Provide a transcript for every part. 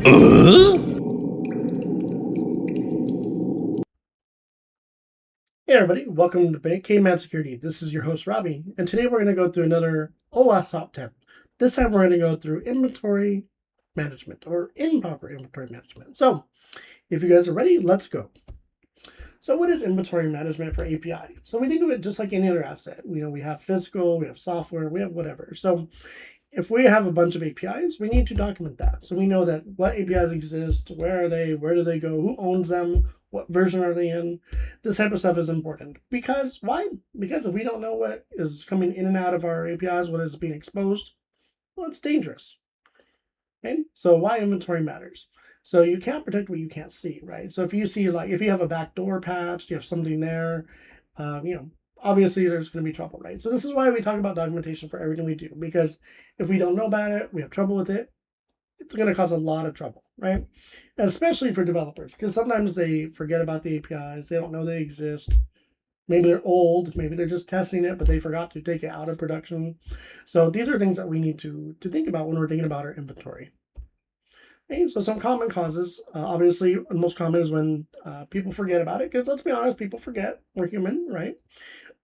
Hey everybody, welcome to APISec Security. This is your host Robbie, and today we're going to go through another OWASP top 10. This time we're going to go through inventory management or improper inventory management. So if you guys are ready, let's go. So what is inventory management for API? So we think of it just like any other asset. We have physical, we have software, we have whatever. So if we have a bunch of APIs, we need to document that. So we know that what APIs exist, where are they, where do they go, who owns them, what version are they in. This type of stuff is important. Because why? Because if we don't know what is coming in and out of our APIs, what is being exposed, well, it's dangerous. Okay? So why inventory matters. So you can't protect what you can't see, right? So if you see, like, if you have a backdoor patch, you have something there, obviously there's going to be trouble, right? So this is why we talk about documentation for everything we do, because if we don't know about it, we have trouble with it, it's going to cause a lot of trouble, right? And especially for developers, because sometimes they forget about the APIs, they don't know they exist. Maybe they're old, maybe they're just testing it, but they forgot to take it out of production. So these are things that we need to think about when we're thinking about our inventory. Okay, so some common causes, obviously, the most common is when people forget about it, because let's be honest, people forget, we're human, right?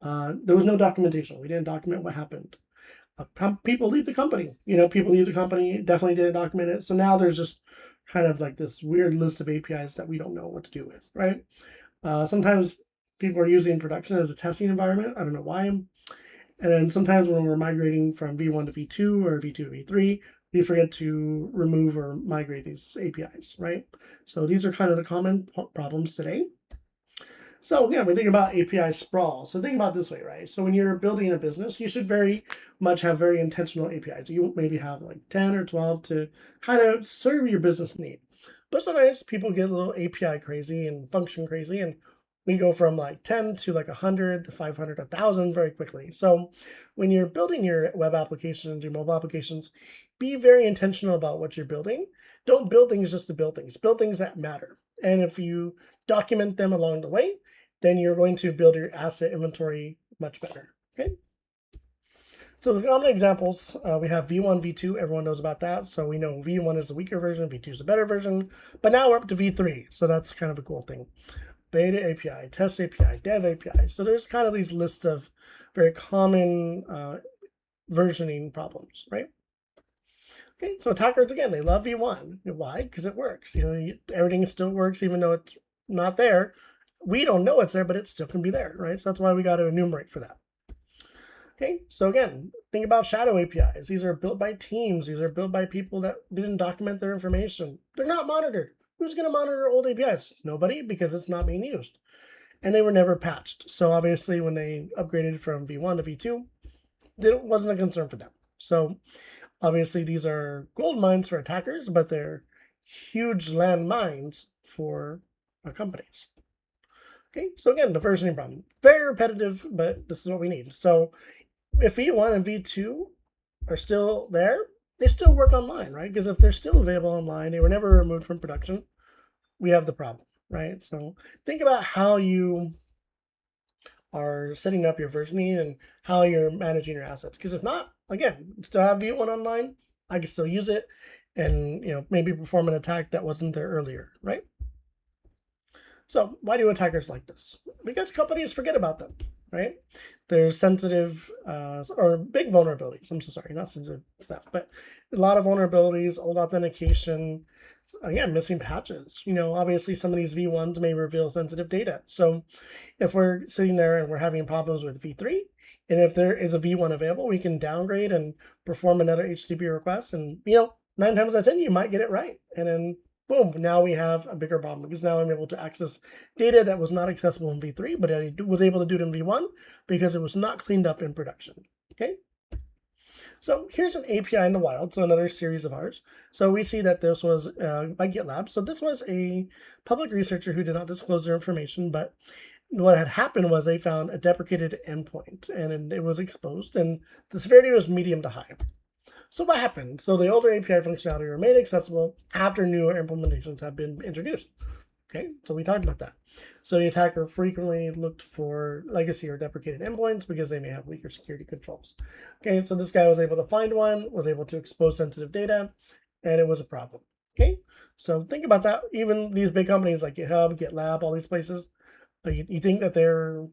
There was no documentation. We didn't document what happened. People leave the company. People leave the company, definitely didn't document it. So now there's just kind of like this weird list of APIs that we don't know what to do with, right? Sometimes people are using production as a testing environment. I don't know why. And then sometimes when we're migrating from V1 to V2 or V2 to V3, we forget to remove or migrate these APIs, right? So these are kind of the common problems today. So again, we think about API sprawl. So think about it this way, right? So when you're building a business, you should very much have very intentional APIs. You maybe have like 10 or 12 to kind of serve your business need. But sometimes people get a little API crazy and function crazy, and we go from like 10 to like 100 to 500, 1,000 very quickly. So when you're building your web applications, your mobile applications, be very intentional about what you're building. Don't build things just to build things that matter. And if you document them along the way, then you're going to build your asset inventory much better, okay? So the common examples, we have V1, V2, everyone knows about that. So we know V1 is the weaker version, V2 is the better version, but now we're up to V3. So that's kind of a cool thing. Beta API, test API, dev API. So there's kind of these lists of very common versioning problems, right? Okay, so attackers, again, they love V1. Why? Because it works. Everything still works even though it's not there. We don't know it's there, but it still can be there, right? So that's why we got to enumerate for that. Okay, so again, think about shadow APIs. These are built by teams. These are built by people that didn't document their information. They're not monitored. Who's going to monitor old APIs? Nobody, because it's not being used. And they were never patched. So obviously when they upgraded from V1 to V2, it wasn't a concern for them. So obviously these are gold mines for attackers, but they're huge landmines for companies. Okay, so again, the versioning problem. Very repetitive, but this is what we need. So if V1 and V2 are still there, they still work online, right? Because if they're still available online, they were never removed from production, we have the problem, right? So think about how you are setting up your versioning and how you're managing your assets. Because if not, again, still have V1 online, I can still use it and maybe perform an attack that wasn't there earlier, right? So why do attackers like this? Because companies forget about them, right? There's sensitive or big vulnerabilities. I'm so sorry, not sensitive stuff, but a lot of vulnerabilities, old authentication, again, missing patches. Obviously some of these V1s may reveal sensitive data. So if we're sitting there and we're having problems with V3, and if there is a V1 available, we can downgrade and perform another HTTP request. And, 9 times out of 10, you might get it right. And then boom, now we have a bigger problem, because now I'm able to access data that was not accessible in V3, but I was able to do it in V1 because it was not cleaned up in production, okay? So here's an API in the wild, so another series of ours. So we see that this was by GitLab. So this was a public researcher who did not disclose their information, but what had happened was they found a deprecated endpoint, and it was exposed, and the severity was medium to high. So what happened? So the older API functionality were made accessible after newer implementations have been introduced. Okay, so we talked about that. So the attacker frequently looked for legacy or deprecated endpoints because they may have weaker security controls. Okay, so this guy was able to find one, was able to expose sensitive data, and it was a problem. Okay, So think about that. Even these big companies like GitHub, GitLab, all these places, you think that they're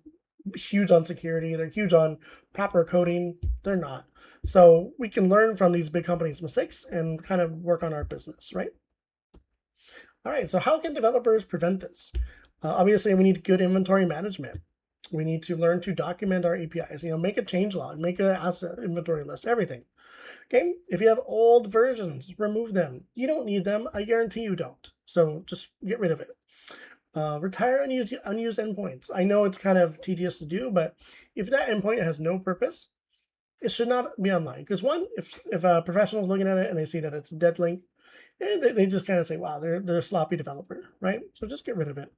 huge on security, they're huge on proper coding. They're not. So we can learn from these big companies' mistakes and kind of work on our business, right? All right, so how can developers prevent this? Obviously, we need good inventory management. We need to learn to document our APIs, make a change log, make an asset inventory list, everything. Okay, if you have old versions, remove them. You don't need them. I guarantee you don't. So just get rid of it. Retire unused endpoints. I know it's kind of tedious to do, but if that endpoint has no purpose, it should not be online. Because one, if a professional is looking at it and they see that it's a dead link, they just kind of say, wow, they're a sloppy developer, right? So just get rid of it.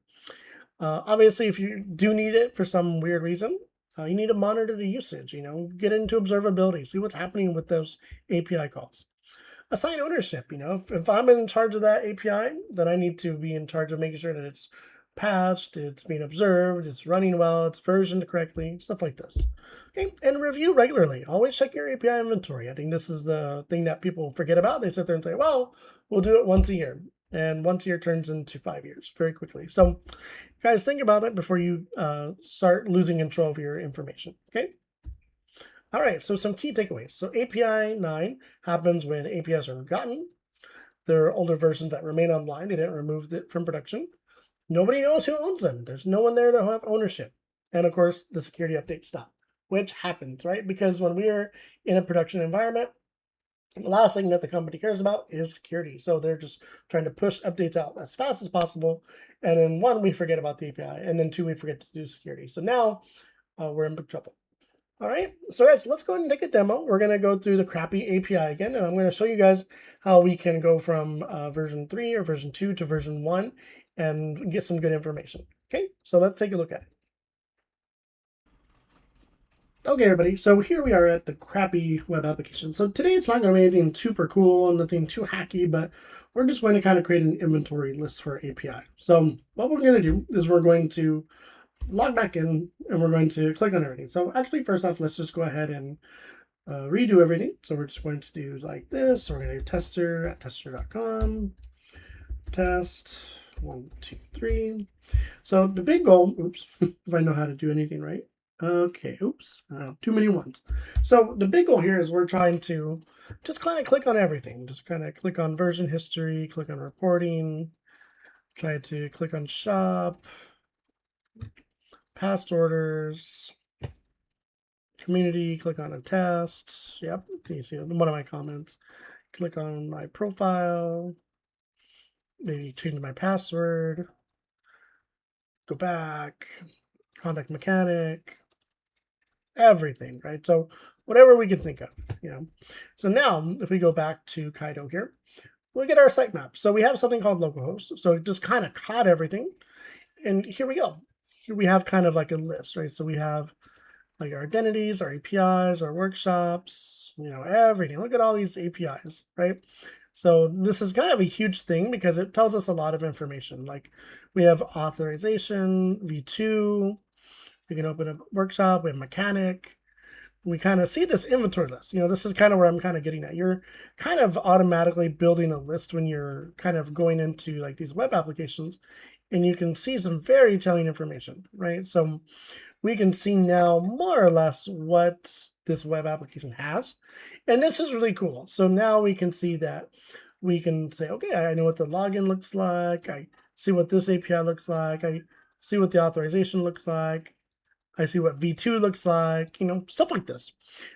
Obviously, if you do need it for some weird reason, you need to monitor the usage, get into observability, see what's happening with those API calls. Assign ownership, if I'm in charge of that API, then I need to be in charge of making sure that it's patched, it's being observed, it's running well, it's versioned correctly, stuff like this. Okay, and review regularly. Always check your API inventory. I think this is the thing that people forget about. They sit there and say, well, we'll do it once a year. And once a year turns into 5 years very quickly. So guys, think about it before you start losing control of your information, okay? All right, so some key takeaways. So API 9 happens when APIs are forgotten. There are older versions that remain online. They didn't remove it from production. Nobody knows who owns them. There's no one there to have ownership. And of course, the security updates stop, which happens, right? Because when we are in a production environment, the last thing that the company cares about is security. So they're just trying to push updates out as fast as possible. And then one, we forget about the API. And then two, we forget to do security. So now we're in big trouble. All right, so guys, let's go ahead and take a demo. We're going to go through the crappy API again, and I'm going to show you guys how we can go from version 3 or version 2 to version 1 and get some good information. Okay, so let's take a look at it. Okay, everybody, so here we are at the crappy web application. So today it's not going to be anything super cool, nothing too hacky, but we're just going to kind of create an inventory list for API. So what we're going to do is we're going to log back in and we're going to click on everything. So actually, first off, let's just go ahead and redo everything. So we're just going to do like this. So we're going to do tester at tester.com, test 1, 2, 3. So the big goal, oops, if I know how to do anything right. Okay, oops, too many ones. So the big goal here is we're trying to just kind of click on everything. Just kind of click on version history, click on reporting, try to click on shop, past orders, community, click on a test. Yep, you see one of my comments. Click on my profile, maybe change my password, go back, contact mechanic, everything, right? So whatever we can think of, So now if we go back to Kaido here, we'll get our sitemap. So we have something called localhost. So it just kind of caught everything. And here we go. Here we have kind of like a list, right? So we have like our identities, our APIs, our workshops, everything. Look at all these APIs, right? So this is kind of a huge thing because it tells us a lot of information. Like we have authorization, V2, we can open a workshop, we have mechanic. We kind of see this inventory list. This is kind of where I'm kind of getting at. You're kind of automatically building a list when you're kind of going into like these web applications, and you can see some very telling information, right? So we can see now more or less what this web application has. And this is really cool. So now we can see that we can say, okay, I know what the login looks like. I see what this API looks like. I see what the authorization looks like. I see what V2 looks like, stuff like this,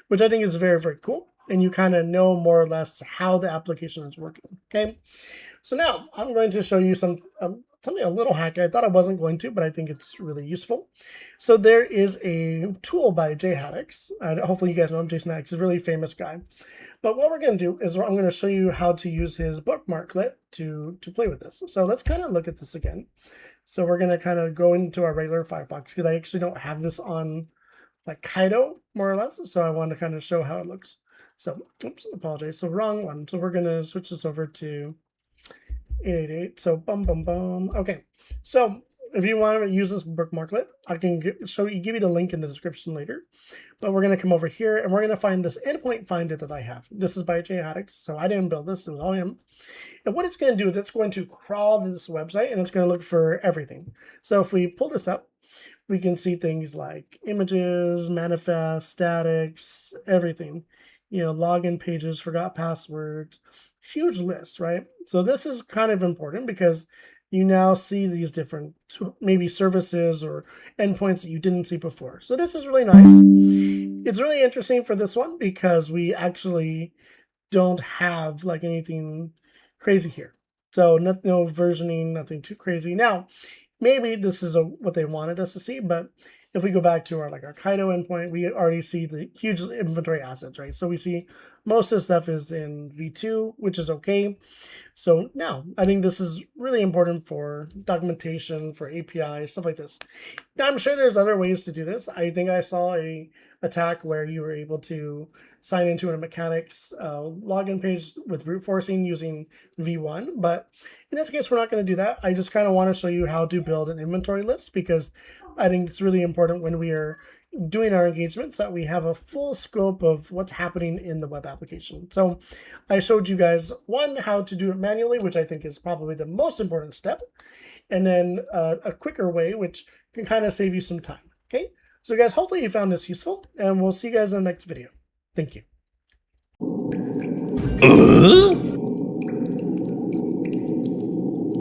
which I think is very, very cool. And you kind of know more or less how the application is working, okay? So now I'm going to show you something a little hacky. I thought I wasn't going to, but I think it's really useful. So there is a tool by Jay Haddix. Hopefully you guys know him. Jason Haddix is a really famous guy. But what we're going to do is I'm going to show you how to use his bookmarklet to play with this. So let's kind of look at this again. So we're going to kind of go into our regular Firefox because I actually don't have this on like Kaido, more or less. So I want to kind of show how it looks. So, oops, apologize. So wrong one. So we're going to switch this over to 888. So boom, boom, boom. Okay. So if you want to use this bookmarklet, I can give you the link in the description later. But we're going to come over here and we're going to find this endpoint finder that I have. This is by Jay Haddix, so I didn't build this, it was all him. And what it's going to do is it's going to crawl to this website and it's going to look for everything. So if we pull this up, we can see things like images, manifest, statics, everything. Login pages, forgot passwords, huge list, right? So this is kind of important because you now see these different maybe services or endpoints that you didn't see before. So this is really nice. It's really interesting for this one because we actually don't have like anything crazy here. So no versioning, nothing too crazy. Now, maybe this is what they wanted us to see, but if we go back to our Kaido endpoint, we already see the huge inventory assets, right? So we see most of the stuff is in V2, which is okay. So now I think this is really important for documentation, for API, stuff like this. Now I'm sure there's other ways to do this. I think I saw a attack where you were able to sign into a mechanics login page with brute forcing using V1, but in this case, we're not going to do that. I just kind of want to show you how to build an inventory list because I think it's really important when we are doing our engagements that we have a full scope of what's happening in the web application. So I showed you guys how to do it manually, which I think is probably the most important step, and then a quicker way, which can kind of save you some time. Okay, so guys, hopefully you found this useful, and we'll see you guys in the next video. Thank you.